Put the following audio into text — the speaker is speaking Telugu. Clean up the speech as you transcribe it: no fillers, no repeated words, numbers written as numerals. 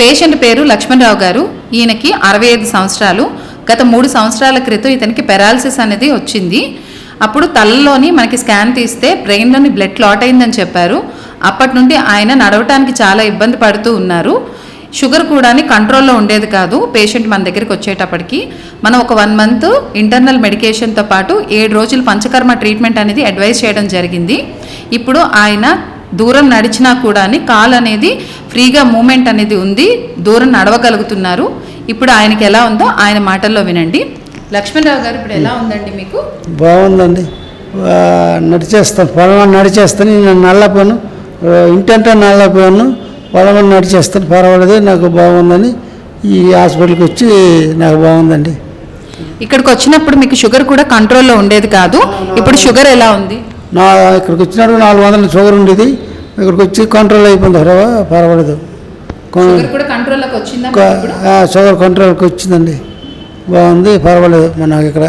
పేషెంట్ పేరు లక్ష్మణరావు గారు. ఈయనకి 65 సంవత్సరాలు. గత 3 సంవత్సరాల క్రితం ఇతనికి పెరాలసిస్ అనేది వచ్చింది. అప్పుడు తలలోని మనకి స్కాన్ తీస్తే బ్రెయిన్లోని బ్లడ్ క్లాట్ అయిందని చెప్పారు. అప్పటి నుండి ఆయన నడవటానికి చాలా ఇబ్బంది పడుతూ ఉన్నారు. షుగర్ కూడా కంట్రోల్లో ఉండేది కాదు. పేషెంట్ మన దగ్గరికి వచ్చేటప్పటికి మనం ఒక 1 మంత్ ఇంటర్నల్ మెడికేషన్తో పాటు 7 రోజులు పంచకర్మ ట్రీట్మెంట్ అనేది అడ్వైస్ చేయడం జరిగింది. ఇప్పుడు ఆయన దూరం నడిచినా కూడా కాలు అనేది ఫ్రీగా మూమెంట్ అనేది ఉంది, దూరం నడవగలుగుతున్నారు. ఇప్పుడు ఆయనకి ఎలా ఉందో ఆయన మాటల్లో వినండి. లక్ష్మణరావు గారు, ఇప్పుడు ఎలా ఉందండి మీకు? బాగుందండి. నడిచేస్తాను, పొలం నడిచేస్తాను. నేను నల్లపోయాను, ఇంటంటే నల్లపోయాను, పొలం నడిచేస్తాను, పర్వాలేదు, నాకు బాగుందని ఈ హాస్పిటల్కి వచ్చి నాకు బాగుందండి. ఇక్కడికి వచ్చినప్పుడు మీకు షుగర్ కూడా కంట్రోల్లో ఉండేది కాదు, ఇప్పుడు షుగర్ ఎలా ఉంది? ఇక్కడికి వచ్చినప్పుడు 400 షుగర్ ఉండేది, ఇక్కడికి వచ్చి కంట్రోల్ అయిపోయింది, పర్వాలేదు. కంట్రోల్లోకి వచ్చిందా? షుగర్ కంట్రోల్కి వచ్చిందండి, బాగుంది, పర్వాలేదు. మనకి ఇక్కడ